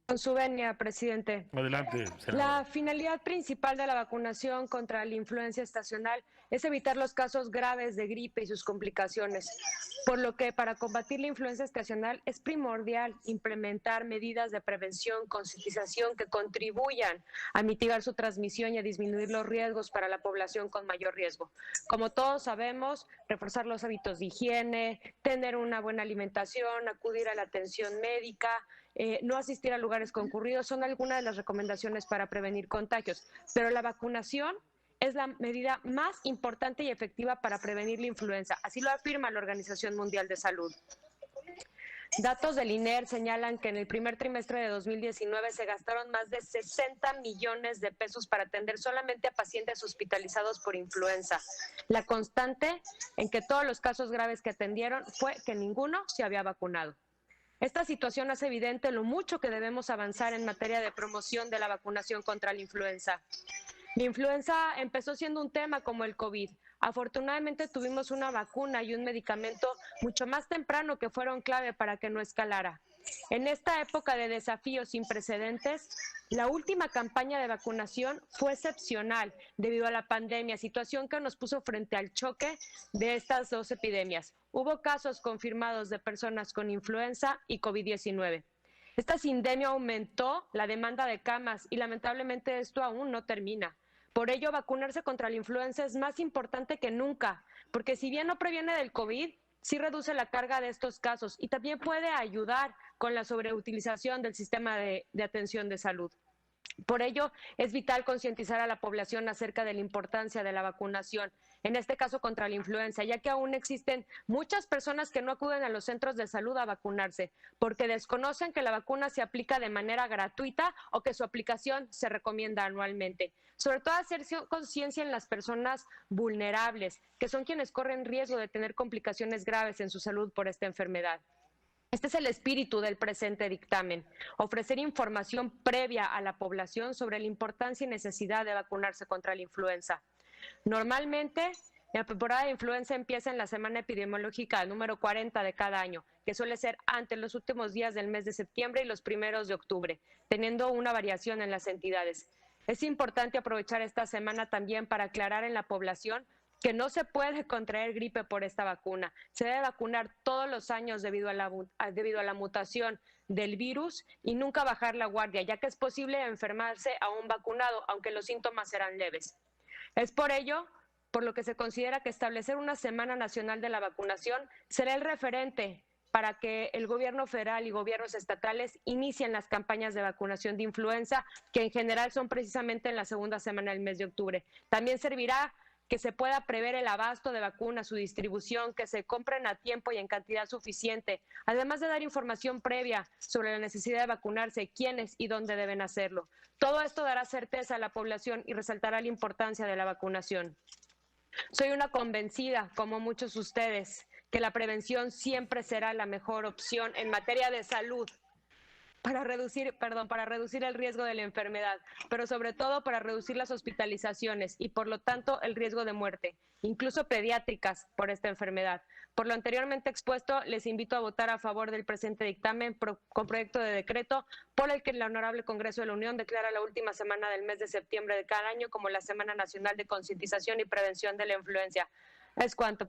Con su venia, presidente. Adelante, La senadora. finalidad principal de la vacunación contra la influenza estacional es evitar los casos graves de gripe y sus complicaciones, por lo que para combatir la influenza estacional es primordial implementar medidas de prevención, concientización que contribuyan a mitigar su transmisión y a disminuir los riesgos para la población con mayor riesgo. Como todos sabemos, reforzar los hábitos de higiene, tener una buena alimentación, acudir a la atención médica, no asistir a lugares concurridos son algunas de las recomendaciones para prevenir contagios, pero la vacunación es la medida más importante y efectiva para prevenir la influenza, así lo afirma la Organización Mundial de Salud. Datos del INER señalan que en el primer trimestre de 2019 se gastaron más de 60 millones de pesos para atender solamente a pacientes hospitalizados por influenza. La constante en que todos los casos graves que atendieron fue que ninguno se había vacunado. Esta situación hace evidente lo mucho que debemos avanzar en materia de promoción de la vacunación contra la influenza. La influenza empezó siendo un tema como el COVID. Afortunadamente tuvimos una vacuna y un medicamento mucho más temprano que fueron clave para que no escalara. En esta época de desafíos sin precedentes, la última campaña de vacunación fue excepcional debido a la pandemia, situación que nos puso frente al choque de estas dos epidemias. Hubo casos confirmados de personas con influenza y COVID-19. Esta sindemia aumentó la demanda de camas y lamentablemente esto aún no termina. Por ello, vacunarse contra la influenza es más importante que nunca, porque si bien no previene del COVID, sí reduce la carga de estos casos y también puede ayudar con la sobreutilización del sistema de atención de salud. Por ello, es vital concientizar a la población acerca de la importancia de la vacunación, en este caso contra la influenza, ya que aún existen muchas personas que no acuden a los centros de salud a vacunarse, porque desconocen que la vacuna se aplica de manera gratuita o que su aplicación se recomienda anualmente. Sobre todo hacer conciencia en las personas vulnerables, que son quienes corren riesgo de tener complicaciones graves en su salud por esta enfermedad. Este es el espíritu del presente dictamen, ofrecer información previa a la población sobre la importancia y necesidad de vacunarse contra la influenza. Normalmente, la temporada de influenza empieza en la semana epidemiológica número 40 de cada año, que suele ser ante los últimos días del mes de septiembre y los primeros de octubre, teniendo una variación en las entidades. Es importante aprovechar esta semana también para aclarar en la población que no se puede contraer gripe por esta vacuna. Se debe vacunar todos los años debido a la mutación del virus y nunca bajar la guardia, ya que es posible enfermarse aún vacunado, aunque los síntomas serán leves. Es por ello por lo que se considera que establecer una Semana Nacional de la Vacunación será el referente para que el gobierno federal y gobiernos estatales inicien las campañas de vacunación de influenza, que en general son precisamente en la segunda semana del mes de octubre. También servirá que se pueda prever el abasto de vacunas, su distribución, que se compren a tiempo y en cantidad suficiente, además de dar información previa sobre la necesidad de vacunarse, quiénes y dónde deben hacerlo. Todo esto dará certeza a la población y resaltará la importancia de la vacunación. Soy una convencida, como muchos de ustedes, que la prevención siempre será la mejor opción en materia de salud para reducir el riesgo de la enfermedad, pero sobre todo para reducir las hospitalizaciones y por lo tanto el riesgo de muerte, incluso pediátricas por esta enfermedad. Por lo anteriormente expuesto, les invito a votar a favor del presente dictamen con proyecto de decreto por el que el Honorable Congreso de la Unión declara la última semana del mes de septiembre de cada año como la Semana Nacional de Concientización y Prevención de la Influenza. Es cuanto,